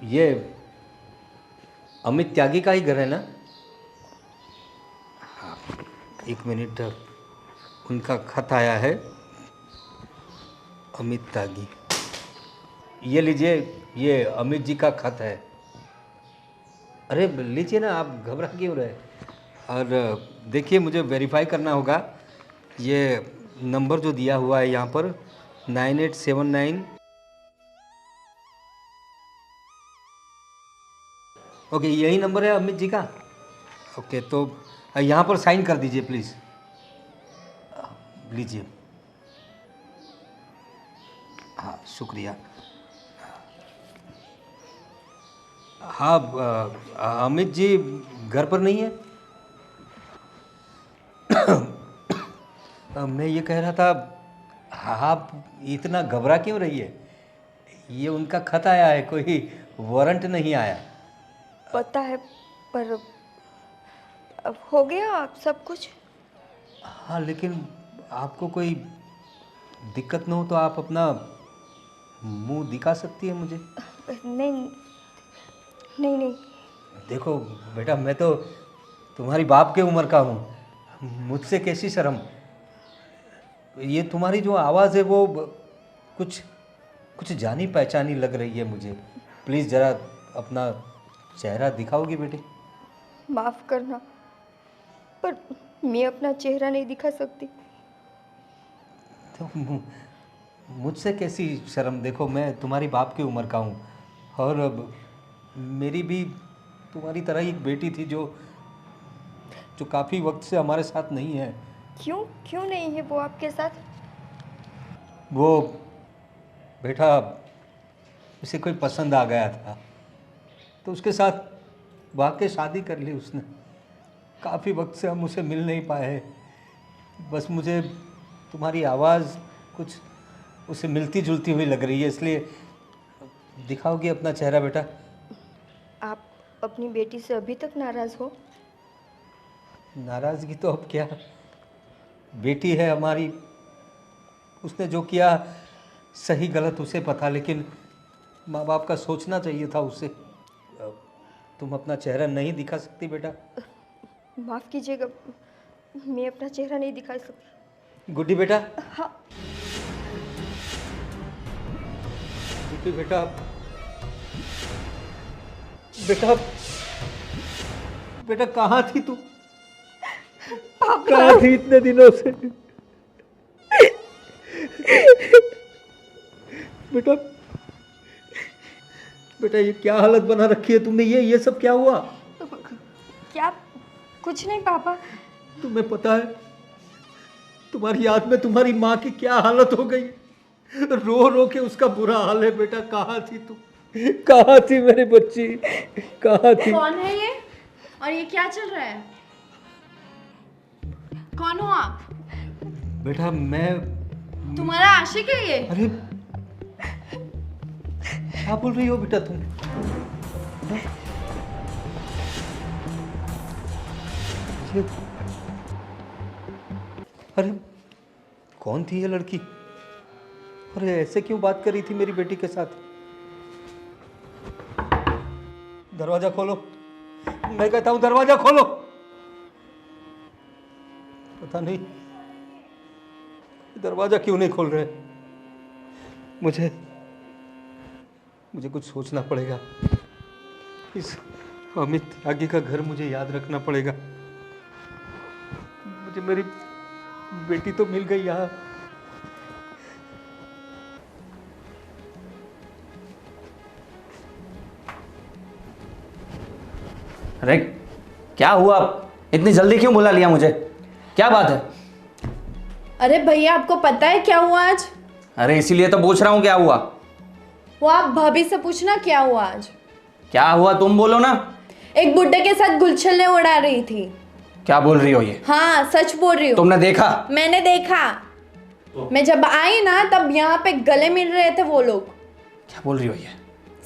ये अमित त्यागी का ही घर है ना? हाँ, 1 मिनट, उनका खत आया है। अमित त्यागी, ये लीजिए, ये अमित जी का खत है। अरे लीजिए ना, आप घबरा क्यों रहे? और देखिए, मुझे वेरीफाई करना होगा। ये नंबर जो दिया हुआ है यहाँ पर 9879। ओके, यही नंबर है अमित जी का? ओके, तो यहाँ पर साइन कर दीजिए प्लीज़। लीजिए। हाँ, शुक्रिया। हाँ, अमित जी घर पर नहीं है? मैं ये कह रहा था, आप इतना घबरा क्यों रही है? ये उनका खत आया है, कोई वारंट नहीं आया। पता है, पर अब हो गया सब कुछ। हाँ, लेकिन आपको कोई दिक्कत न हो तो आप अपना मुंह दिखा सकती है मुझे। नहीं नहीं नहीं। देखो बेटा, मैं तो तुम्हारी बाप के उम्र का हूँ, मुझसे कैसी शर्म। ये तुम्हारी जो आवाज़ है वो कुछ कुछ जानी पहचानी लग रही है मुझे। प्लीज़ ज़रा अपना चेहरा दिखाओगी बेटी? माफ़ करना, पर मैं अपना चेहरा नहीं दिखा सकती। तो मुझसे कैसी शर्म? देखो, मैं तुम्हारी बाप की उम्र का हूँ, और मेरी भी तुम्हारी तरह ही एक बेटी थी जो जो काफ़ी वक्त से हमारे साथ नहीं है। क्यों क्यों नहीं है वो आपके साथ? वो बेटा, उसे कोई पसंद आ गया था, तो उसके साथ वाकई शादी कर ली उसने। काफ़ी वक्त से हम उसे मिल नहीं पाए। बस मुझे तुम्हारी आवाज़ कुछ उसे मिलती जुलती हुई लग रही है, इसलिए दिखाओगी अपना चेहरा बेटा? आप अपनी बेटी से अभी तक नाराज़ हो? नाराज़गी तो अब क्या, बेटी है हमारी, उसने जो किया सही गलत उसे पता, लेकिन माँ बाप का सोचना चाहिए था उसे। तुम अपना चेहरा नहीं दिखा सकती बेटा? माफ़ कीजिएगा, मैं अपना चेहरा नहीं दिखा सकती। गुड्डी बेटा, हाँ। गुड्डी बेटा, बेटा, बेटा कहाँ थी तू? कहाँ थी इतने दिनों से? बेटा, बेटा ये क्या हालत बना रखी है तुमने? ये सब क्या हुआ? क्या? कुछ नहीं पापा। तुम्हें पता है तुम्हारी याद में तुम्हारी माँ की क्या हालत हो गई? रो रो के उसका बुरा हाल है। बेटा कहाँ थी तू? कहाँ थी मेरी बच्ची? कहाँ थी? कौन है ये और ये क्या चल रहा है? कौन हो आप? बेटा मैं तुम्हारा आशिक है ये? अरे क्या बोल रही हो बेटा तुम? ये- अरे कौन थी ये लड़की? अरे ऐसे क्यों बात कर रही थी मेरी बेटी के साथ? दरवाजा खोलो, मैं कहता हूं दरवाजा खोलो। पता नहीं दरवाजा क्यों नहीं खोल रहे। मुझे कुछ सोचना पड़ेगा। इस अमित त्यागी का घर मुझे याद रखना पड़ेगा। मुझे मेरी बेटी तो मिल गई यहाँ। अरे क्या हुआ? इतनी जल्दी क्यों बुला लिया मुझे? क्या बात है? अरे भैया, आपको पता है क्या हुआ आज? अरे इसीलिए तो पूछ रहा हूँ, क्या हुआ? वो आप भाभी से पूछना क्या हुआ आज। क्या हुआ तुम बोलो ना। एक बुड्ढे के साथ गुलछले उड़ा रही थी। क्या बोल रही हो ये? हाँ, सच बोल रही हूँ। तुमने देखा? मैंने देखा। मैं जब आई ना तब यहाँ पे गले मिल रहे थे वो लोग। क्या बोल रही हो ये?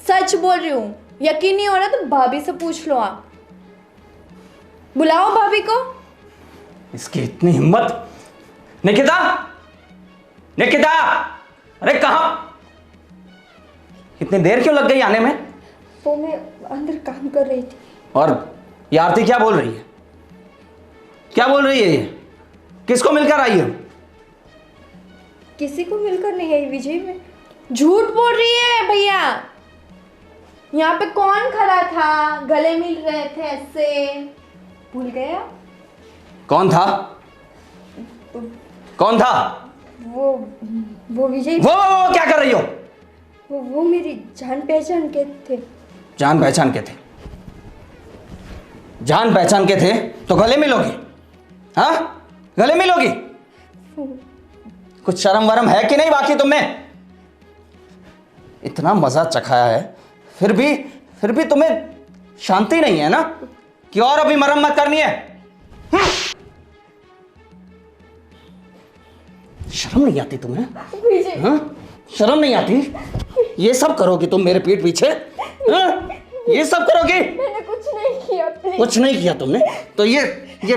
सच बोल रही हूँ। यकीन नहीं हो रहा तो भाभी से पूछ लो आप। बुलाओ भाभी को। इसकी इतनी हिम्मत! निकिता, निकिता, अरे कहाँ? इतनी देर क्यों लग गई आने में? वो मैं अंदर काम कर रही थी। और ये आरती क्या बोल रही है? क्या बोल रही है ये? किसको मिलकर आई हो? किसी को मिलकर नहीं आई विजय। मैं झूठ बोल रही है भैया। यहाँ पे कौन खड़ा था? गले मिल रहे थे ऐसे, भूल गया? कौन था? कौन था? वो विजय। वो क्या कर रही हो? वो मेरी जान पहचान के थे। जान पहचान के थे? जान पहचान के थे तो गले मिलोगी? हाँ, गले मिलोगी? कुछ शर्म वरम है कि नहीं बाकी तुम्हें? इतना मजा चखाया है, फिर भी तुम्हें शांति नहीं है ना कि और अभी मरम्मत करनी है? शर्म नहीं आती तुम्हें? विजय। हाँ? शर्म नहीं आती? ये सब करोगी तुम मेरे पीठ पीछे? हाँ? ये सब करोगी? मैंने कुछ नहीं किया। प्लीज। कुछ नहीं किया तुमने तो ये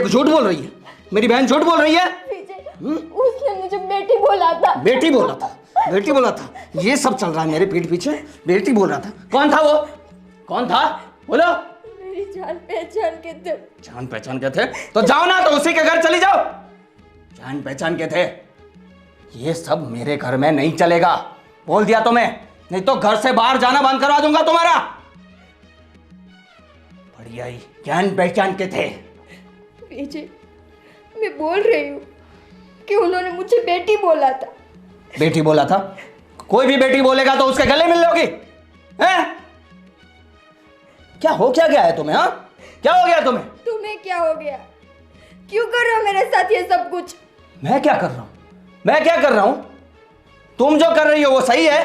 झूठ बोल रही है। मेरी बहन झूठ बोल रही है। विजय, उसने मुझे बेटी बोला था। बेटी बोला था? बेटी बोला था? ये सब चल रहा है मेरे पीठ पीछे? बेटी बोल रहा था? कौन था वो? कौन था? बोलो। मेरी जान पहचान के थे। जान पहचान के थे तो जाओ ना, तो उसी के घर चली जाओ। जान पहचान के थे? ये सब मेरे घर में नहीं चलेगा, बोल दिया तुम्हें, नहीं तो घर से बाहर जाना बंद करवा दूंगा तुम्हारा। बढ़िया ही जान पहचान के थे। विजय, मैं बोल रही हूँ कि उन्होंने मुझे बेटी बोला था। बेटी बोला था? कोई भी बेटी बोलेगा तो उसके गले मिल लोगी? हैं? क्या हो क्या गया है तुम्हें? हाँ, क्या हो गया तुम्हें? तुम्हें क्या हो गया? क्यों कर रहे हो मेरे साथ ये सब कुछ? मैं क्या कर रहा हूं? मैं क्या कर रहा हूं? तुम जो कर रही हो वो सही है?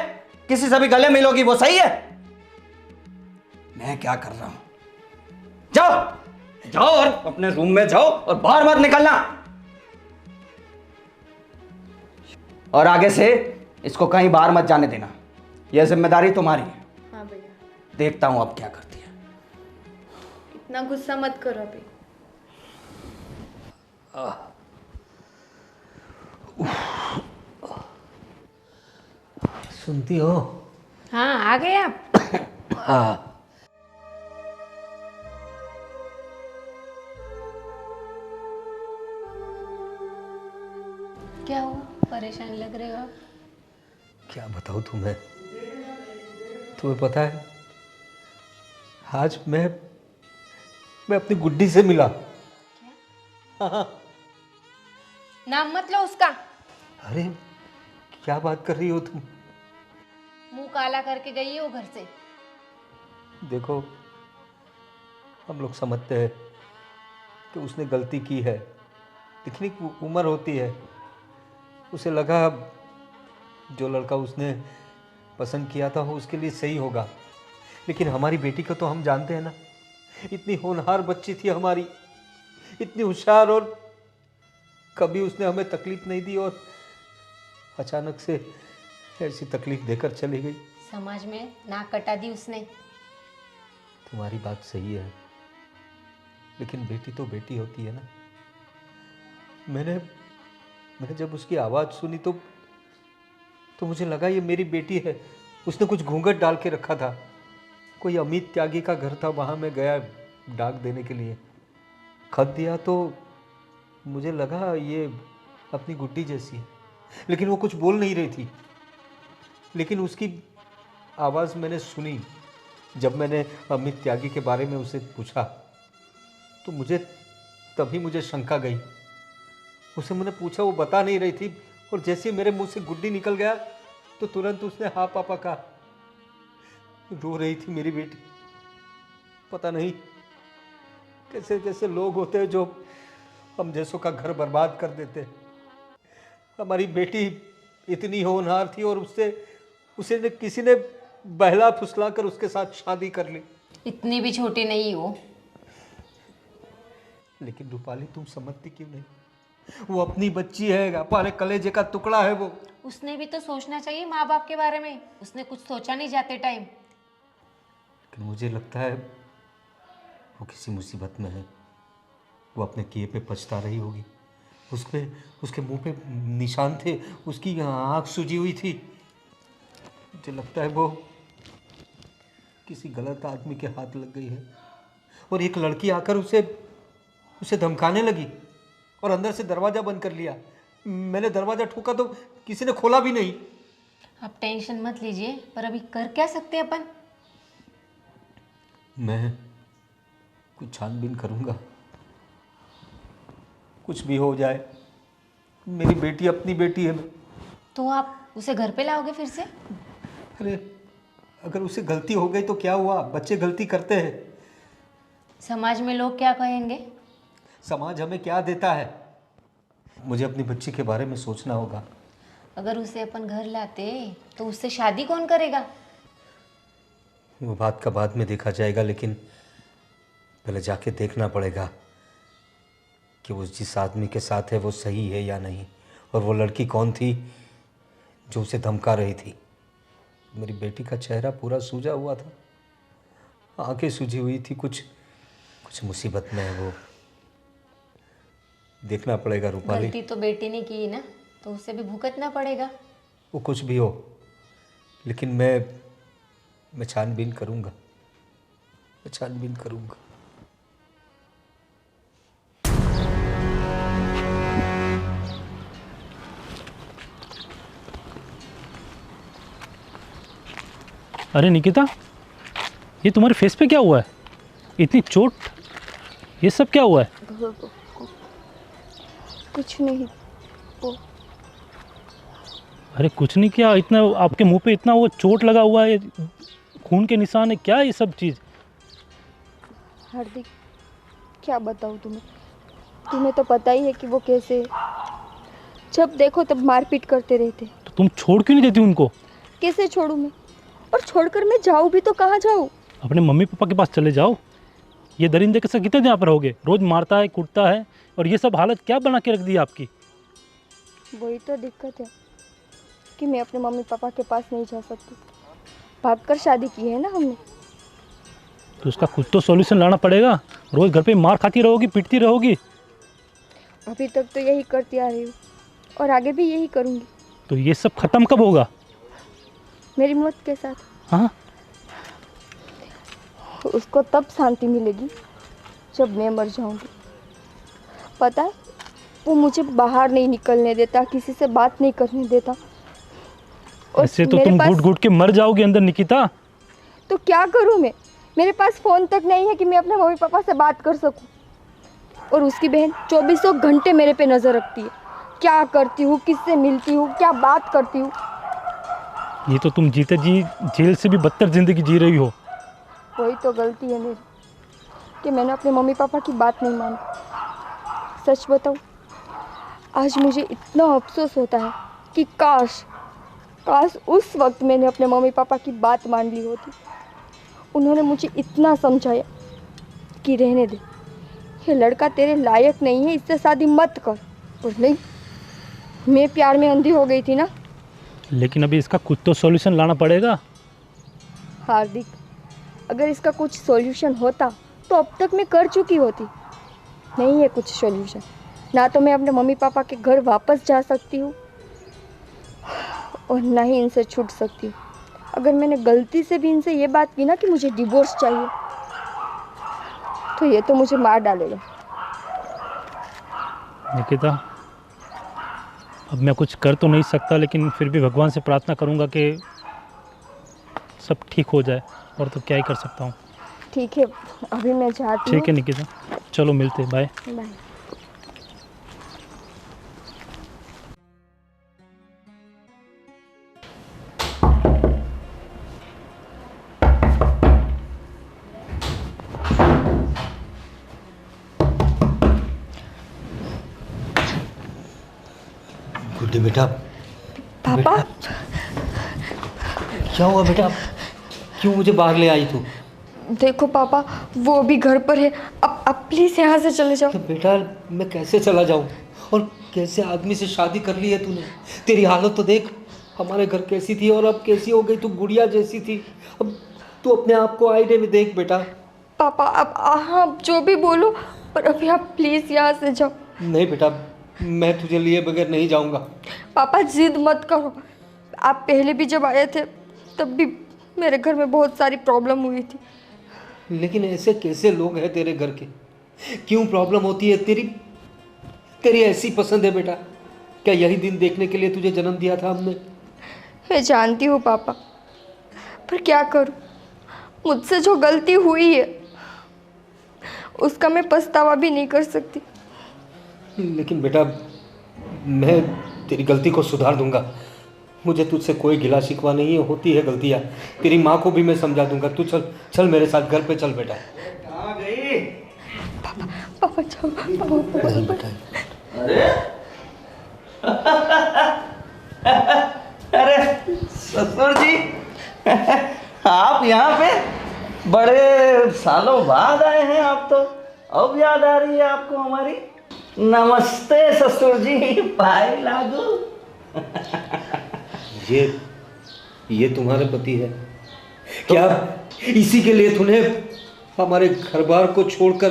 किसी से भी गले मिलोगी वो सही है? मैं क्या कर रहा हूं? जाओ जाओ और अपने रूम में जाओ और बाहर मत निकलना। और आगे से इसको कहीं बाहर मत जाने देना, यह जिम्मेदारी तुम्हारी है। हाँ भैया। देखता हूं अब क्या करती है। इतना गुस्सा मत करो अभी। सुनती हो? हाँ, आ गए आप? हाँ। क्या हुआ? परेशान लग रहे हो आप? क्या बताऊँ तुम्हें पता है, आज मैं अपनी गुड्डी से मिला। हाँ। नाम मत लो उसका। अरे क्या बात कर रही हो तुम? मुंह काला करके गई है वो घर से। देखो, हम लोग समझते हैं कि उसने गलती की है, लेकिन एक उम्र होती है, उसे लगा जो लड़का उसने पसंद किया था वो उसके लिए सही होगा। लेकिन हमारी बेटी को तो हम जानते हैं ना, इतनी होनहार बच्ची थी हमारी, इतनी होशियार, और कभी उसने हमें तकलीफ नहीं दी, और अचानक से ऐसी तकलीफ देकर चली गई। समाज में नाक कटा दी उसने। तुम्हारी बात सही है, लेकिन बेटी तो बेटी होती है ना। मैंने जब उसकी आवाज़ सुनी तो मुझे लगा ये मेरी बेटी है। उसने कुछ घूंघट डाल के रखा था। कोई अमित त्यागी का घर था, वहाँ मैं गया डाक देने के लिए, खत दिया तो मुझे लगा ये अपनी गुड्डी जैसी है, लेकिन वो कुछ बोल नहीं रही थी। लेकिन उसकी आवाज़ मैंने सुनी। जब मैंने अमित त्यागी के बारे में उसे पूछा तो तभी मुझे शंका गई। उसे मैंने पूछा, वो बता नहीं रही थी, और जैसे मेरे मुंह से गुड्डी निकल गया तो तुरंत उसने हाँ पापा कहा। रो रही थी मेरी बेटी। पता नहीं कैसे कैसे लोग होते हैं जो हम जैसों का घर बर्बाद कर देते हैं। हमारी बेटी इतनी होनहार थी और उसे किसी ने बहला फुसला कर उसके साथ शादी कर ली। इतनी भी छोटी नहीं हो। लेकिन रूपाली, तुम समझती क्यों नहीं? वो अपनी बच्ची है, हमारे कलेजे का टुकड़ा है वो। उसने भी तो सोचना चाहिए माँ बाप के बारे में। उसने कुछ सोचा नहीं जाते टाइम। लेकिन मुझे लगता है वो किसी मुसीबत में है। वो अपने किए पे पछता रही होगी। उसके मुंह पे निशान थे, उसकी आँख सूजी हुई थी। मुझे लगता है वो किसी गलत आदमी के हाथ लग गई है और एक लड़की आकर उसे धमकाने लगी और अंदर से दरवाज़ा बंद कर लिया। मैंने दरवाज़ा ठोका तो किसी ने खोला भी नहीं। आप टेंशन मत लीजिए, पर अभी कर क्या सकते हैं अपन? मैं कुछ छानबीन करूँगा, कुछ भी हो जाए। मेरी बेटी अपनी बेटी है। तो आप उसे घर पे लाओगे फिर से? अरे अगर उसे गलती हो गई तो क्या हुआ, बच्चे गलती करते हैं। समाज में लोग क्या कहेंगे? समाज हमें क्या देता है? मुझे अपनी बच्ची के बारे में सोचना होगा। अगर उसे अपन घर लाते तो उससे शादी कौन करेगा? वो बात का बाद में देखा जाएगा, लेकिन पहले जाके देखना पड़ेगा कि वो जिस आदमी के साथ है वो सही है या नहीं, और वो लड़की कौन थी जो उसे धमका रही थी। मेरी बेटी का चेहरा पूरा सूजा हुआ था, आंखें सूजी हुई थी। कुछ मुसीबत में है वो। देखना पड़ेगा रूपाली। गलती तो बेटी ने की ना, तो उसे भी भुगतना पड़ेगा। वो कुछ भी हो, लेकिन मैं छानबीन करूँगा, मैं छानबीन करूँगा। अरे निकिता, ये तुम्हारे फेस पे क्या हुआ है? इतनी चोट, ये सब क्या हुआ है? कुछ नहीं। वो अरे कुछ नहीं किया, इतना आपके मुंह पे इतना वो चोट लगा हुआ है, खून के निशान है, क्या ये सब चीज़? हार्दिक, क्या बताऊँ तुम्हें तो पता ही है कि वो कैसे, जब देखो तब मारपीट करते रहते। तो तुम छोड़ क्यों नहीं देती उनको? कैसे छोड़ूं मैं? और छोड़कर मैं जाऊँ भी तो कहाँ जाऊँ? अपने मम्मी पापा के पास चले जाओ। ये दरिंदे के साथ कितने दिन यहाँ पर रहोगे? रोज़ मारता है, कूटता है, और ये सब हालत क्या बना के रख दी आपकी? वही तो दिक्कत है कि मैं अपने मम्मी पापा के पास नहीं जा सकती। भागकर शादी की है ना हमने। तो उसका कुछ तो सॉल्यूशन लाना पड़ेगा। रोज़ घर पे मार खाती रहोगी, पीटती रहोगी। अभी तक तो यही करती आ रही हूँ और आगे भी यही करूँगी। तो ये सब ख़त्म कब होगा? मेरी मौत के साथ। हाँ, उसको तब शांति मिलेगी जब मैं मर जाऊंगी। पता है, वो मुझे बाहर नहीं निकलने देता, किसी से बात नहीं करने देता। और ऐसे तो तुम घुट घुट के मर जाओगे अंदर निकिता। तो क्या करूं मैं? मेरे पास फ़ोन तक नहीं है कि मैं अपने मम्मी पापा से बात कर सकूं। और उसकी बहन 24 घंटे मेरे पे नज़र रखती है। क्या करती हूँ, किससे मिलती हूँ, क्या बात करती हूँ। ये तो तुम जीते जी जेल से भी बदतर ज़िंदगी जी रही हो। वही तो गलती है मेरी कि मैंने अपने मम्मी पापा की बात नहीं मानी। सच बताऊं, आज मुझे इतना अफसोस होता है कि काश उस वक्त मैंने अपने मम्मी पापा की बात मान ली होती। उन्होंने मुझे इतना समझाया कि रहने दे, ये लड़का तेरे लायक नहीं है, इससे शादी मत कर। और नहीं, मैं प्यार में अंधी हो गई थी ना। लेकिन अभी इसका कुछ तो सॉल्यूशन लाना पड़ेगा। हार्दिक, अगर इसका कुछ सॉल्यूशन होता तो अब तक मैं कर चुकी होती। नहीं है कुछ सॉल्यूशन। ना तो मैं अपने मम्मी पापा के घर वापस जा सकती हूँ और ना ही इनसे छूट सकती हूँ। अगर मैंने गलती से भी इनसे ये बात की ना कि मुझे डिवोर्स चाहिए, तो ये तो मुझे मार डालेगा। निकिता, अब मैं कुछ कर तो नहीं सकता, लेकिन फिर भी भगवान से प्रार्थना करूंगा कि सब ठीक हो जाए, और तो क्या ही कर सकता हूँ। ठीक है, अभी मैं जाती हूँ। ठीक है निकिता, चलो मिलते हैं, बाय। बाय। गुड्डी बेटा। पापा, क्या हुआ बेटा? क्यों मुझे बाहर ले आई तू? देखो पापा, वो अभी घर पर है। अब प्लीज़ यहाँ से चले जाओ। तो बेटा मैं कैसे चला जाऊँ? और कैसे आदमी से शादी कर ली है तूने? तेरी हालत तो देख, हमारे घर कैसी थी और अब कैसी हो गई। तू गुड़िया जैसी थी, अब तू अपने आप को आईने में देख बेटा। पापा, अब आप जो भी बोलो, पर अभी आप प्लीज़ यहाँ से जाओ। नहीं बेटा, मैं तुझे लिए बगैर नहीं जाऊँगा। पापा जिद मत करो। आप पहले भी जब आए थे तब भी मेरे घर में बहुत सारी प्रॉब्लम हुई थी। लेकिन ऐसे कैसे लोग हैं तेरे घर के? क्यों प्रॉब्लम होती है? तेरी तेरी ऐसी पसंद है बेटा? क्या यही दिन देखने के लिए तुझे जन्म दिया था हमने? मैं जानती हूँ पापा, पर क्या करूँ, मुझसे जो गलती हुई है उसका मैं पछतावा भी नहीं कर सकती। लेकिन बेटा, मैं तेरी गलती को सुधार दूंगा। मुझे तुझसे कोई गिला शिकवा नहीं है, होती है गलतियाँ। तेरी माँ को भी मैं समझा दूंगा। तू चल चल मेरे साथ घर पे चल बेटा। कहाँ गई? पापा जाओ, पापा नहीं बेटा। अरे ससुर जी, आप यहाँ पे? बड़े सालों बाद आए हैं आप तो। अब याद आ रही है आपको हमारी? नमस्ते ससुर जी, पाई लागू। ये तुम्हारे पति है क्या? इसी के लिए तूने हमारे घर बार को छोड़कर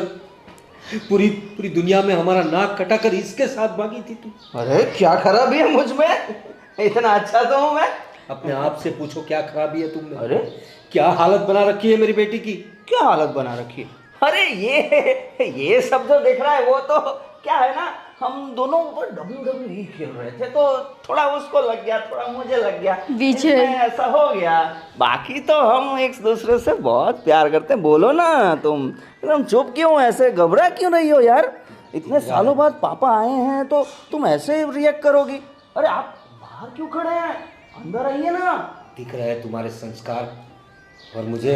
पूरी पूरी दुनिया में हमारा नाक कटाकर इसके साथ भागी थी तू? अरे क्या खराबी है मुझ में? इतना अच्छा तो हूँ मैं। अपने आप से पूछो, क्या खराबी है तुमने? अरे क्या हालत बना रखी है मेरी बेटी की? क्या हालत बना रखी है? अरे ये सब जो दिख रहा है वो तो क्या है ना, हम दोनों WWE खेल रहे थे तो थोड़ा उसको लग गया, थोड़ा मुझे लग गया, विजय। इसमें ऐसा हो गया। बाकी तो हम एक दूसरे से बहुत प्यार करते हैं। बोलो ना, तुम एकदम चुप क्यों, ऐसे घबरा क्यों रही हो यार? इतने सालों बाद पापा आए हैं तो तुम ऐसे रिएक्ट करोगी? अरे आप बाहर क्यों खड़े हैं, अंदर आइए ना। दिख रहा है तुम्हारे संस्कार, और मुझे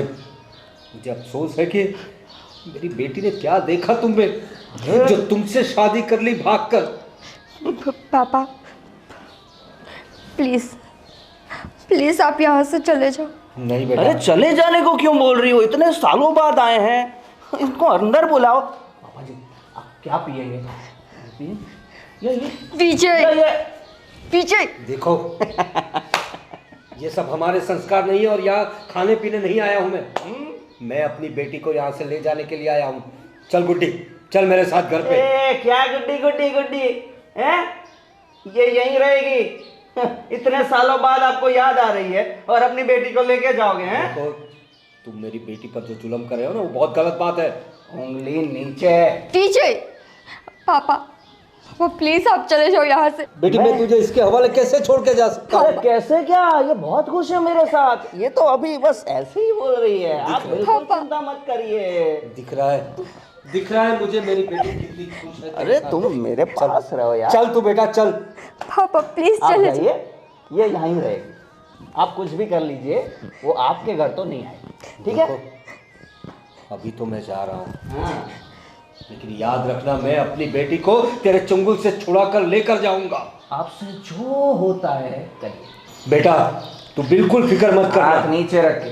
अफसोस है कि मेरी बेटी ने क्या देखा तुम में जो तुमसे शादी कर ली भागकर। पापा प्लीज़ प्लीज़ आप यहाँ से चले जाओ। नहीं बेटा। अरे चले जाने को क्यों बोल रही हो? इतने सालों बाद आए हैं, इनको अंदर बुलाओ। पापा जी आप क्या पिएंगे? ये विजय, विजय देखो, ये सब हमारे संस्कार नहीं है, और यहाँ खाने पीने नहीं आया हूँ मैं अपनी बेटी को यहाँ से ले जाने के लिए आया हूँ। चल गुड्डी, चल मेरे साथ घर पे। क्या गुड्डी गुड्डी गुड्डी है? ये यहीं रहेगी? इतने सालों बाद आपको याद आ रही है और अपनी बेटी को लेके जाओगे? हैं? देखो, तुम मेरी बेटी पर जो जुल्म कर रहे हो ना, वो बहुत गलत बात है। उंगली नीचे। विजय, पापा प्लीज आप चले जाओ यहाँ से। बेटी मैं तुझे इसके हवाले कैसे छोड़ के जा सकता हूँ? अरे कैसे क्या, ये बहुत खुश है मेरे साथ। ये तो अभी बस ऐसे ही बोल रही है, आप बिल्कुल चिंता मत करिए। दिख रहा है मुझे मेरी बेटी कितनी खुश है। अरे तुम मेरे पास रहो यार। चल तू बेटा चल। पापा प्लीज आप चले जाइए, ये यहीं रहेगी। आप कुछ भी कर लीजिए, वो आपके घर तो नहीं आएगी, ठीक है? अभी तो मैं जा रहा हूँ, लेकिन याद रखना, मैं अपनी बेटी को तेरे चंगुल से छुड़ा कर लेकर जाऊंगा। आपसे जो होता है करिए। बेटा तू बिल्कुल फिक्र मत कर। हाथ नीचे रख के।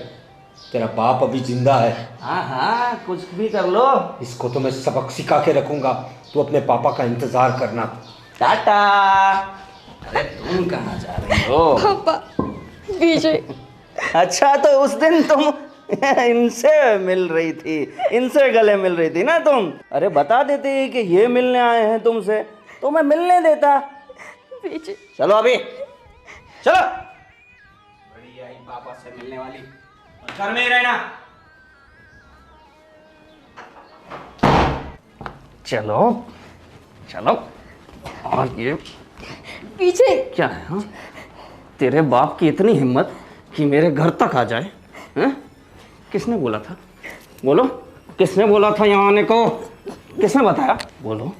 तेरा बाप अभी जिंदा है। हाँ कुछ भी कर लो। इसको तो मैं सबक सिखा के रखूंगा। तू अपने पापा का इंतजार करना। टाटा। अरे तुम कहाँ जा रही हो? पापा विजय। अच्छा तो उस दिन तुम इनसे मिल रही थी, इनसे गले मिल रही थी ना तुम? अरे बता देती कि ये मिलने आए हैं तुमसे तो मैं मिलने देता। विजय चलो अभी चलो। बड़ी आई पापा से मिलने वाली, घर में ही रहना। चलो चलो। और ये विजय क्या है? हाँ? तेरे बाप की इतनी हिम्मत कि मेरे घर तक आ जाए? हैं? किसने बोला था? बोलो, किसने बोला था यहाँ आने को? किसने बताया? बोलो,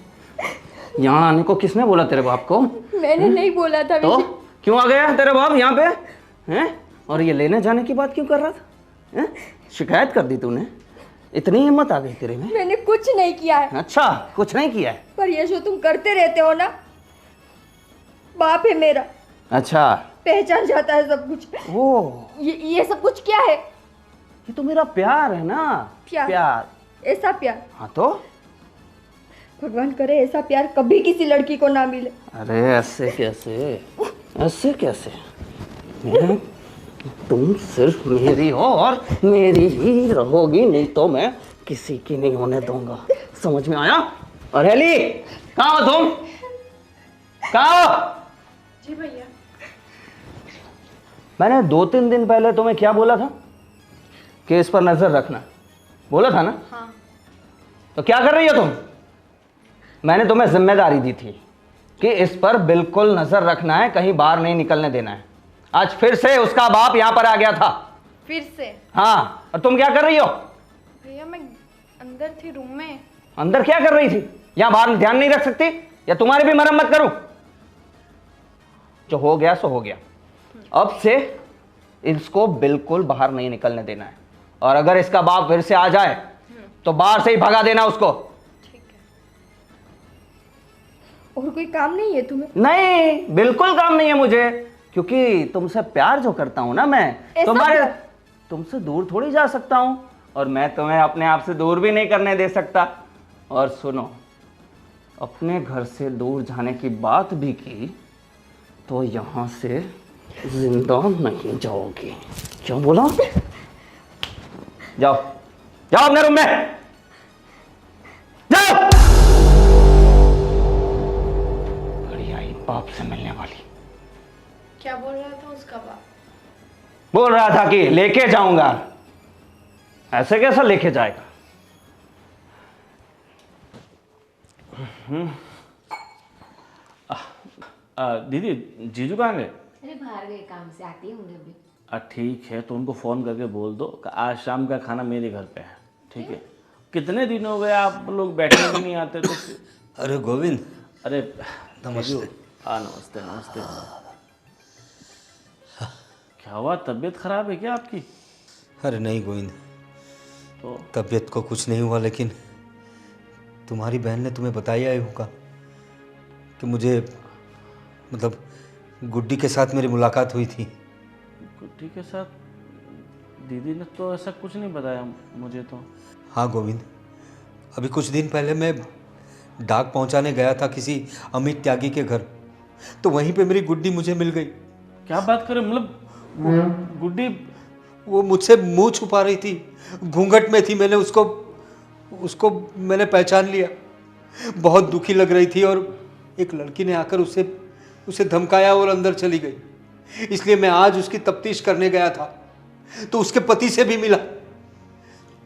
यहाँ आने को किसने बोला तेरे बाप को? मैंने नहीं बोला था तो विजय। क्यों आ गया तेरे बाप यहाँ पे? हैं? और ये लेने जाने की बात क्यों कर रहा था? हैं? शिकायत कर दी तूने? इतनी हिम्मत आ गई तेरे में? मैंने कुछ नहीं किया है। अच्छा कुछ नहीं किया है? पर ये जो तुम करते रहते हो ना, बाप है मेरा, अच्छा पहचान जाता है सब कुछ। वो ये सब कुछ क्या है? ये तो मेरा प्यार है ना। प्यार। ऐसा प्यार? हाँ तो भगवान करे ऐसा प्यार कभी किसी लड़की को ना मिले। अरे ऐसे कैसे, ऐसे कैसे? तुम सिर्फ मेरी हो और मेरी ही रहोगी, नहीं तो मैं किसी की नहीं होने दूंगा। समझ में आया? और हेली कहाँ हो तुम? कहाँ हो? जी भैया। मैंने 2-3 दिन पहले तुम्हें क्या बोला था? कि इस पर नजर रखना, बोला था ना? हाँ। तो क्या कर रही हो तुम? मैंने तुम्हें जिम्मेदारी दी थी कि इस पर बिल्कुल नजर रखना है, कहीं बाहर नहीं निकलने देना है। आज फिर से उसका बाप यहां पर आ गया था। फिर से? हाँ, और तुम क्या कर रही हो? भैया मैं अंदर थी रूम में। अंदर क्या कर रही थी? यहां बाहर ध्यान नहीं रख सकती? या तुम्हारी भी मरम्मत करूं? जो हो गया सो हो गया। अब से इसको बिल्कुल बाहर नहीं निकलने देना है, और अगर इसका बाप फिर से आ जाए तो बाहर से ही भगा देना उसको। ठीक है। और कोई काम नहीं है तुम्हें? नहीं, बिल्कुल काम नहीं है मुझे, क्योंकि तुमसे प्यार जो करता हूं ना मैं, ऐसा तुम्हारे क्या? तुमसे दूर थोड़ी जा सकता हूं, और मैं तुम्हें अपने आप से दूर भी नहीं करने दे सकता। और सुनो, अपने घर से दूर जाने की बात भी की तो यहां से जिंदा नहीं जाओगी। क्या बोला? जाओ जाओ अपने रूम में जाओ। बड़ी आई बाप से मिलने वाली। क्या बोल रहा था उसका बाप? बोल रहा था कि लेके जाऊंगा। ऐसे कैसा लेके जाएगा? दीदी, जीजू कहाँ गए? अरे बाहर गए काम से, आते ही होंगे अभी। ठीक है, तो उनको फ़ोन करके बोल दो कि आज शाम का खाना मेरे घर पे है, ठीक है? कितने दिन हो गए आप लोग बैठने भी नहीं आते तो अरे गोविंद, अरे नमस्ते। जीजू, हाँ नमस्ते नमस्ते। क्या हुआ, तबीयत खराब है क्या आपकी? अरे नहीं गोविंद, तो तबीयत को कुछ नहीं हुआ, लेकिन तुम्हारी बहन ने तुम्हें बताया ही होगा कि मुझे मतलब गुड्डी के साथ मेरी मुलाकात हुई थी। गुड्डी के साथ? दीदी ने तो ऐसा कुछ नहीं बताया मुझे तो। हाँ गोविंद, अभी कुछ दिन पहले मैं डाक पहुंचाने गया था किसी अमित त्यागी के घर, तो वहीं पे मेरी गुड्डी मुझे मिल गई। क्या बात करें, मतलब गुड्डी? वो मुझसे मुंह छुपा रही थी, घूंघट में थी। मैंने उसको मैंने पहचान लिया। बहुत दुखी लग रही थी, और एक लड़की ने आकर उसे धमकाया और अंदर चली गई। इसलिए मैं आज उसकी तफ्तीश करने गया था, तो उसके पति से भी मिला।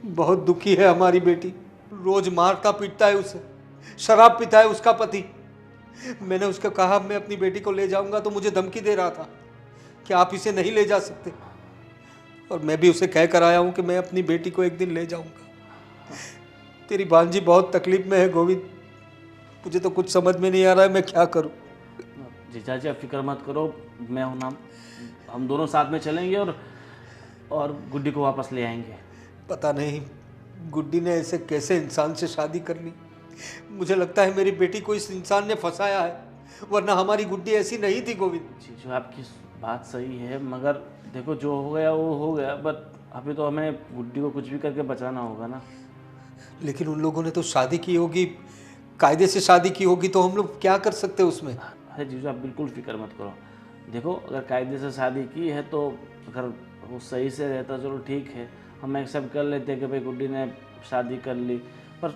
बहुत दुखी है हमारी बेटी, रोज मारता पीटता है उसे, शराब पीता है उसका पति। मैंने उसको कहा मैं अपनी बेटी को ले जाऊंगा, तो मुझे धमकी दे रहा था कि आप इसे नहीं ले जा सकते। और मैं भी उसे कह कर आया हूं कि मैं अपनी बेटी को एक दिन ले जाऊंगा। तेरी भांजी बहुत तकलीफ में है गोविंद, मुझे तो कुछ समझ में नहीं आ रहा है मैं क्या करूं। जीजा जी आप फिक्र मत करो, मैं हूं ना, हम दोनों साथ में चलेंगे और गुड्डी को वापस ले आएंगे। पता नहीं गुड्डी ने ऐसे कैसे इंसान से शादी कर ली। मुझे लगता है मेरी बेटी को इस इंसान ने फंसाया है, वरना हमारी गुड्डी ऐसी नहीं थी गोविंद। जीजू आपकी बात सही है, मगर देखो जो हो गया वो हो गया, बट अभी तो हमें गुड्डी को कुछ भी करके बचाना होगा ना। लेकिन उन लोगों ने तो शादी की होगी, कायदे से शादी की होगी, तो हम लोग क्या कर सकते हैं उसमें। अरे जीजू आप बिल्कुल फिक्र मत करो। देखो अगर कायदे से शादी की है तो अगर वो सही से रहता चलो ठीक है, हम एक्सेप्ट कर लेते हैं कि भाई गुड्डी ने शादी कर ली, पर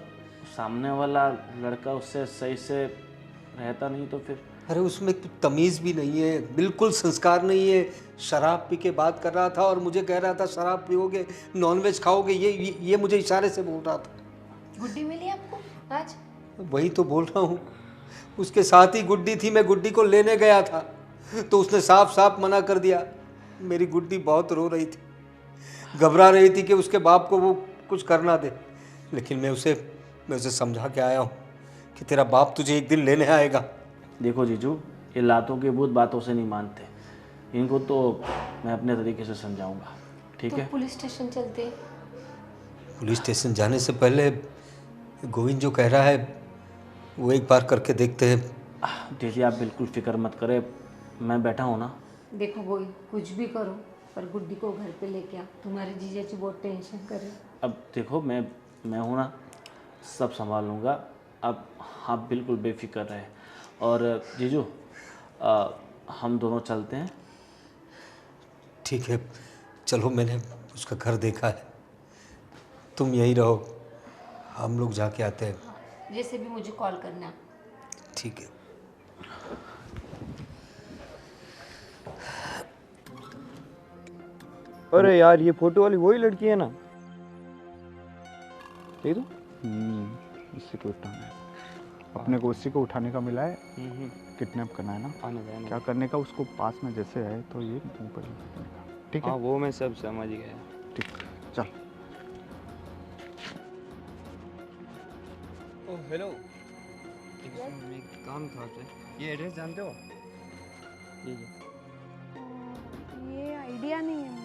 सामने वाला लड़का उससे सही से रहता नहीं तो फिर। अरे उसमें कुछ तमीज़ भी नहीं है, बिल्कुल संस्कार नहीं है। शराब पी के बात कर रहा था और मुझे कह रहा था शराब पियोगे, नॉनवेज खाओगे, ये मुझे इशारे से बोल रहा था। गुड्डी मिली आपको आज? वही तो बोल रहा हूँ, उसके साथ ही गुड्डी थी। मैं गुड्डी को लेने गया था तो उसने साफ साफ मना कर दिया। मेरी गुड्डी बहुत रो रही थी, घबरा रही थी कि उसके बाप को वो कुछ करना दे। लेकिन मैं उसे समझा के आया हूँ कि तेरा बाप तुझे एक दिन लेने आएगा। देखो जीजू, ये लातों के भूत बातों से नहीं मानते, इनको तो मैं अपने तरीके से समझाऊंगा, ठीक तो है? पुलिस स्टेशन चलते। पुलिस स्टेशन जाने से पहले गोविंद जो कह रहा है वो एक बार करके देखते हैं। दीदी आप बिल्कुल फिक्र मत करें, मैं बैठा हूँ ना। देखो वो कुछ भी करो पर गुड्डी को घर पे लेके आ, तुम्हारे जीजा जी बहुत टेंशन कर रहे हैं। अब देखो मैं हूँ ना, सब संभाल लूँगा। अब आप बिल्कुल बेफिक्र रहे। और जीजू हम दोनों चलते हैं। ठीक है चलो, मैंने उसका घर देखा है, तुम यहीं रहो, हम लोग जाके आते हैं। जैसे भी मुझे कॉल करना। ठीक है। अरे यार ये फोटो वाली वही लड़की है ना? ये तो इसी को उठाना है अपने को, उसी को उठाने का मिला है। किडनैप करना है ना? आने जाने क्या करने का, उसको पास में जैसे है तो ये ऊपर करने का, ठीक है? हाँ वो मैं सब समझ गया। ठीक, चल। ओह हेलो, एक काम था आपसे। ये एड्रेस जानते हो? ये आइडिया नहीं है मुझे।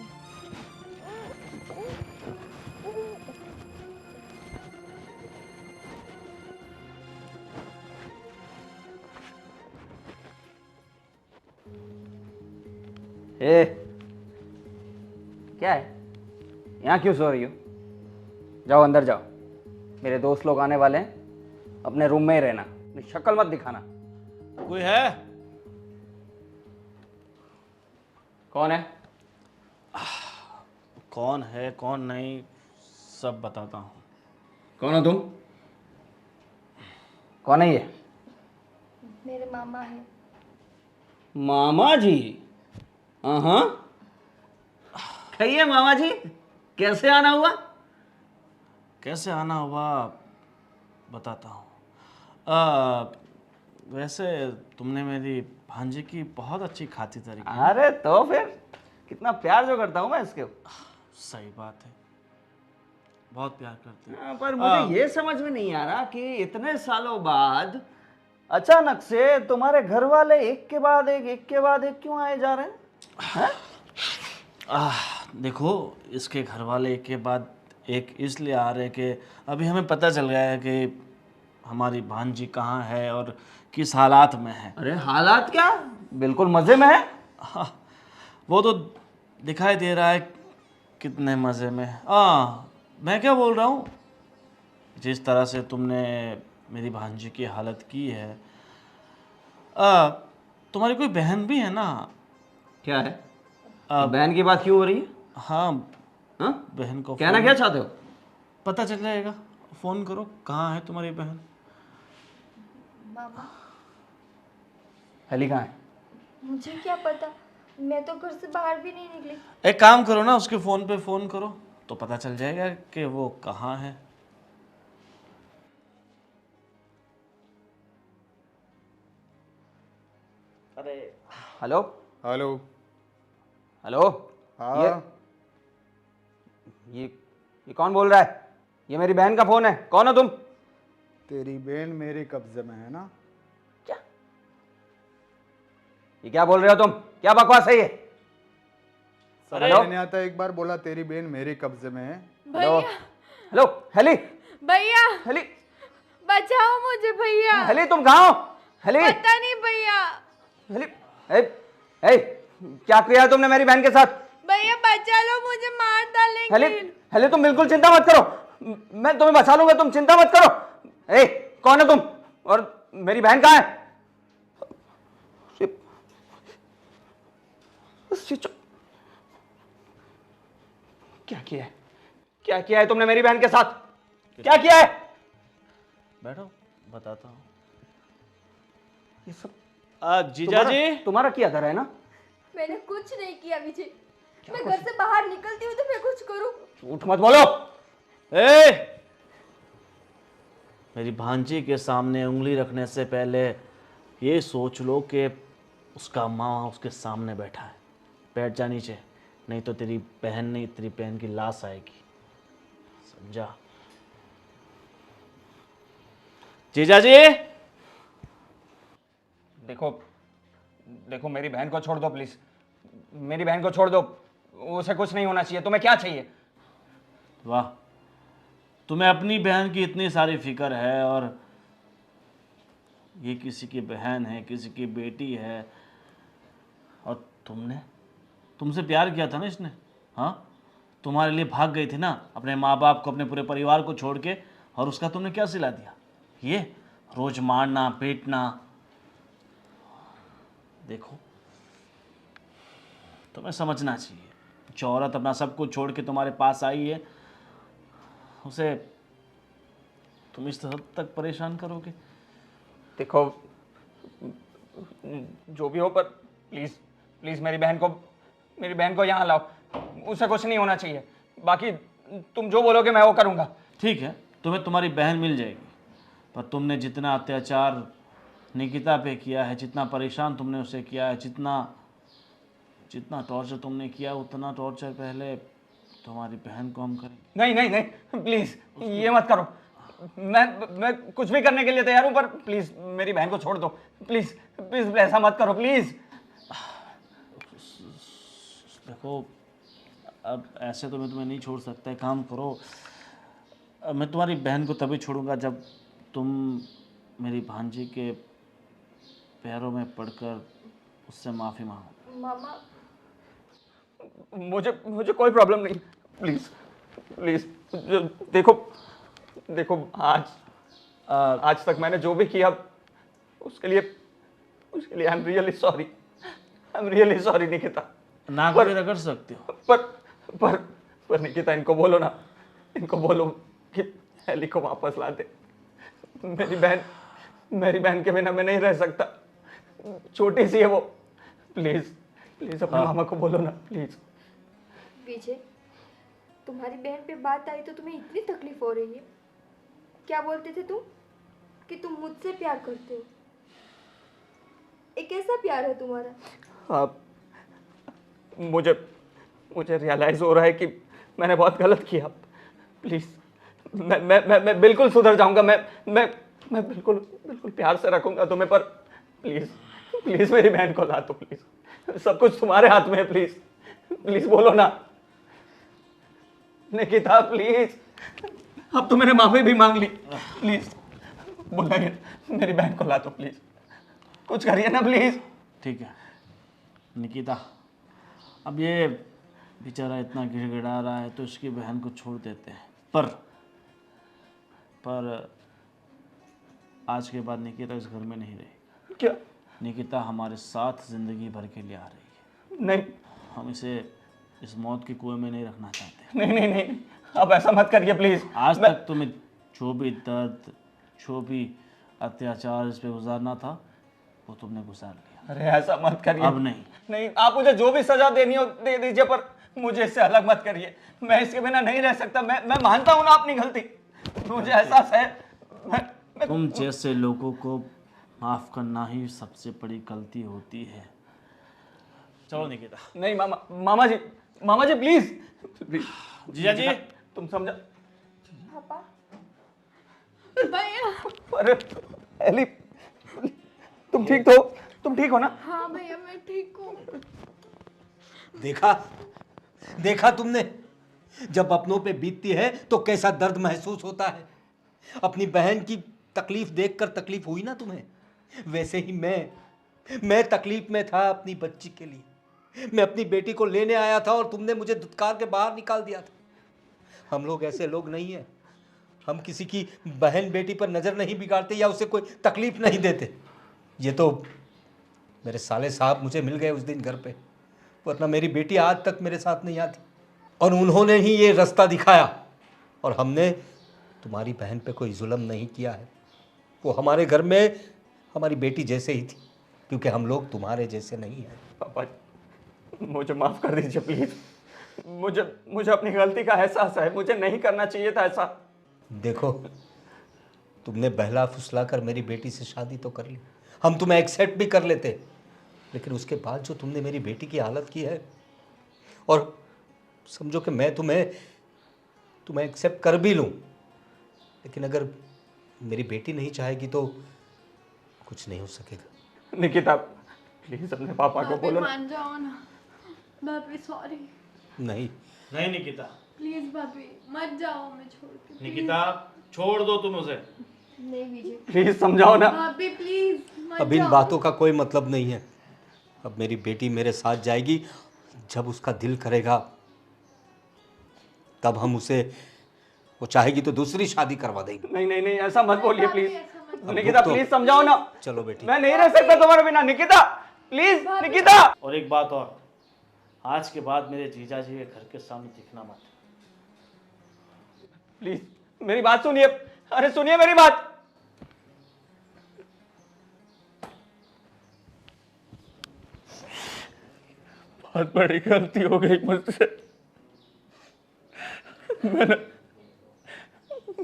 ए, क्या है? यहाँ क्यों सो रही हो? जाओ अंदर जाओ, मेरे दोस्त लोग आने वाले हैं, अपने रूम में ही रहना, अपनी शक्ल मत दिखाना। कोई है? कौन है? कौन है कौन नहीं सब बताता हूँ। कौन हो तुम? कौन है ये? मेरे मामा हैं। मामा जी? हाँ, कहिए मामा जी, कैसे आना हुआ? कैसे आना हुआ बताता हूँ। वैसे तुमने मेरी भांजी की बहुत अच्छी खातिरदारी की। अरे तो फिर कितना प्यार जो करता हूँ मैं इसके। सही बात है, बहुत प्यार करते हैं। पर मुझे ये समझ में नहीं आ रहा कि इतने सालों बाद अचानक से तुम्हारे घर वाले एक के बाद एक क्यों आए जा रहे हैं? देखो, इसके घर वाले एक के बाद एक इसलिए आ रहे कि अभी हमें पता चल गया है कि हमारी भांजी कहाँ है और किस हालात में है। अरे हालात क्या, बिल्कुल मजे में है। हाँ, वो तो दिखाई दे रहा है कितने मज़े में। मैं क्या बोल रहा हूँ, जिस तरह से तुमने मेरी भांजी की हालत की है, तुम्हारी कोई बहन भी है ना? क्या है? बहन की बात क्यों हो रही है? हाँ, बहन को कहना क्या चाहते हो? पता चल जाएगा, फ़ोन करो, कहाँ है तुम्हारी बहन? मामा, हेली कहाँ है? मुझे क्या पता, मैं तो घर से बाहर भी नहीं निकली। एक काम करो ना, उसके फ़ोन पे फ़ोन करो तो पता चल जाएगा कि वो कहाँ है। अरे हेलो हेलो। हेलो। हाँ, ये कौन बोल रहा है? ये मेरी बहन का फोन है, कौन हो तुम? तेरी बहन मेरे कब्जे में है ना? क्या? ये क्या बोल रहे हो तुम? क्या बकवास है ये? समझ में नहीं आता, एक बार बोला तेरी बहन मेरे कब्जे में है। हेलो हेलो, हेली भैया हेली बचाओ मुझे भैया। हेली, तुम कहाँ हो? हेली पता नहीं भैया। हेली, ए, क्या किया तुमने मेरी बहन के साथ? भैया बचा लो मुझे, मार डालेंगे। हेली हेली, तुम बिल्कुल चिंता मत करो, मैं तुम्हें बचा लूंगा, तुम चिंता मत करो। ए, कौन है तुम और मेरी बहन कहाँ है? क्या किया है? क्या किया है तुमने मेरी बहन के साथ? क्या किया है? बैठो, बताता हूँ। ये सब जीजा जी, तुम्हारा किया था है ना? मैंने कुछ नहीं किया विजय, मैं घर से बाहर निकलती हूँ तो मैं कुछ करूँ। झूठ मत बोलो। मेरी भांजी के सामने उंगली रखने से पहले ये सोच लो कि उसका माँ उसके सामने बैठा है। बैठ जा नीचे, नहीं तो तेरी बहन नहीं, तेरी बहन की लाश आएगी, समझा? जीजा जी, देखो मेरी बहन को छोड़ दो प्लीज, मेरी बहन को छोड़ दो, उसे कुछ नहीं होना चाहिए। तुम्हें क्या चाहिए? वाह, तुम्हें अपनी बहन की इतनी सारी फिक्र है और ये किसी की बहन है, किसी की बेटी है, और तुमसे प्यार किया था ना इसने। हाँ, तुम्हारे लिए भाग गई थी ना अपने माँ बाप को, अपने पूरे परिवार को छोड़ के, और उसका तुमने क्या सिला दिया? ये रोज मारना पीटना। देखो, तुम्हें समझना चाहिए, जो औरत अपना सब कुछ छोड़ के तुम्हारे पास आई है, उसे तुम इस हद तक परेशान करोगे? देखो जो भी हो, पर प्लीज प्लीज मेरी बहन को यहाँ लाओ। उसे कुछ नहीं होना चाहिए। बाकी तुम जो बोलोगे मैं वो करूँगा। ठीक है, तुम्हें तुम्हारी बहन मिल जाएगी, पर तुमने जितना अत्याचार निकिता पे किया है, जितना परेशान तुमने उसे किया है, जितना टॉर्चर तुमने किया, उतना टॉर्चर पहले तुम्हारी बहन को हम करेंगे। नहीं नहीं नहीं, प्लीज़ ये मत करो। मैं कुछ भी करने के लिए तैयार हूँ, पर प्लीज़ मेरी बहन को छोड़ दो। प्लीज़ प्लीज़ ऐसा मत करो प्लीज़। देखो, अब ऐसे तो मैं तुम्हें नहीं छोड़ सकता। एक काम करो, मैं तुम्हारी बहन को तभी छोड़ूंगा जब तुम मेरी भांजी के पैरों में पड़कर उससे माफ़ी मांगो। मामा मुझे कोई प्रॉब्लम नहीं। प्लीज़ प्लीज़ देखो आज तक मैंने जो भी किया उसके लिए I am really sorry Nikita. ना भी रगड़ सकते हो। पर निकिता, इनको बोलो ना, इनको बोलो कि एली को वापस ला दे। मेरी बहन के बिना मैं नहीं रह सकता। छोटी सी है वो। प्लीज अपने मामा को बोलो ना प्लीज। विजय, तुम्हारी बहन पे बात आई तो तुम्हें इतनी तकलीफ हो रही है। क्या बोलते थे तुम कि तुम मुझसे प्यार करते हो? एक कैसा प्यार है तुम्हारा? हाँ, मुझे रियलाइज हो रहा है कि मैंने बहुत गलत किया। प्लीज मैं बिल्कुल सुधर जाऊंगा। मैं बिल्कुल प्यार से रखूंगा तुम्हें। पर प्लीज मेरी बहन को ला दो प्लीज। सब कुछ तुम्हारे हाथ में है। प्लीज बोलो ना निकिता, प्लीज। अब तो मैंने माफी भी मांग ली। प्लीज बुलाइए, मेरी बहन को ला दो प्लीज। कुछ करिए ना प्लीज। ठीक है निकिता, अब ये बेचारा इतना गिड़गिड़ा रहा है तो इसकी बहन को छोड़ देते हैं। पर आज के बाद निकिता इस घर में नहीं रहेगी। क्या? निकिता हमारे साथ जिंदगी भर के लिए आ रही है। नहीं, हम इसे इस मौत के कुएं में नहीं रखना चाहते। नहीं, अब ऐसा मत करिए प्लीज। आज तक तुम्हें जो भी दर्द, जो भी अत्याचार इस पे गुजारना था वो तुमने गुजार लिया। अरे ऐसा मत करिए। अब नहीं। आप मुझे जो भी सजा देनी हो दे दीजिए, पर मुझे इससे अलग मत करिए। मैं इसके बिना नहीं रह सकता। मैं मानता हूं ना अपनी गलती। मुझे एहसास है। तुम जैसे लोगों को माफ करना ही सबसे बड़ी गलती होती है। चलो निकिता। नहीं मामा जी प्लीज। जीजा जी, तुम समझा। पापा, भैया। अरे एली, तुम ठीक हो ना? हाँ भैया, मैं ठीक हूँ। देखा तुमने, जब अपनों पे बीतती है तो कैसा दर्द महसूस होता है। अपनी बहन की तकलीफ देखकर तकलीफ हुई ना तुम्हें, वैसे ही मैं तकलीफ में था अपनी बच्ची के लिए। मैं अपनी बेटी को लेने आया था और तुमने मुझे धुतकार के बाहर निकाल दिया था। हम लोग ऐसे लोग नहीं हैं। हम किसी की बहन बेटी पर नजर नहीं बिगाड़ते या उसे कोई तकलीफ नहीं देते। ये तो मेरे साले साहब मुझे मिल गए उस दिन घर पे, वरना मेरी बेटी आज तक मेरे साथ नहीं आती। और उन्होंने ही ये रास्ता दिखाया। और हमने तुम्हारी बहन पे कोई जुल्म नहीं किया है। वो हमारे घर में हमारी बेटी जैसे ही थी, क्योंकि हम लोग तुम्हारे जैसे नहीं हैं। पापा, मुझे माफ कर दीजिए प्लीज। मुझे अपनी गलती का एहसास है। मुझे नहीं करना चाहिए था ऐसा। देखो, तुमने बहला फुसला कर मेरी बेटी से शादी तो कर ली, हम तुम्हें एक्सेप्ट भी कर लेते, लेकिन उसके बाद जो तुमने मेरी बेटी की हालत की है, और समझो कि मैं तुम्हें एक्सेप्ट कर भी लूं, लेकिन अगर मेरी बेटी नहीं चाहेगी तो कुछ नहीं हो सकेगा। निकिता, प्लीज अपने पापा को बोलो ना। मान जाओ ना भाभी, सॉरी। नहीं निकिता, प्लीज भाभी मत जाओ, मैं छोड़ के। निकिता छोड़ दो तुम उसे। नहीं विजय, प्लीज समझाओ ना। भाभी प्लीज मत अब इन जाओ। बातों का कोई मतलब नहीं है। अब मेरी बेटी मेरे साथ जाएगी, जब उसका दिल करेगा तब हम उसे, वो चाहेगी तो दूसरी शादी करवा देंगे। नहीं, ऐसा मत बोलिए भाभी, प्लीज। ऐसा मत निकिता तो- प्लीज समझाओ ना। चलो बेटी। मैं नहीं रह सकता तुम्हारे बिना। निकिता प्लीज, निकिता। और एक बात और, आज के बाद मेरे जीजा जी के घर के सामने दिखना मत। प्लीज मेरी बात सुनिए। अरे सुनिए मेरी बात। बहुत बड़ी गलती हो गई मुझसे।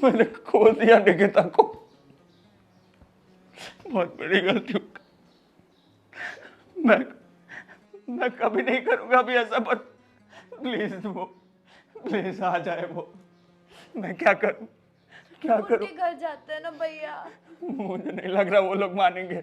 मैंने खो दिया निकिता को। बहुत बड़ी गलती हो गई। मैं कभी नहीं करूंगा अभी ऐसा, पर प्लीज आ जाए वो। मैं क्या करूं? उनके घर जाते हैं ना भैया। मुझे नहीं लग रहा वो लोग मानेंगे।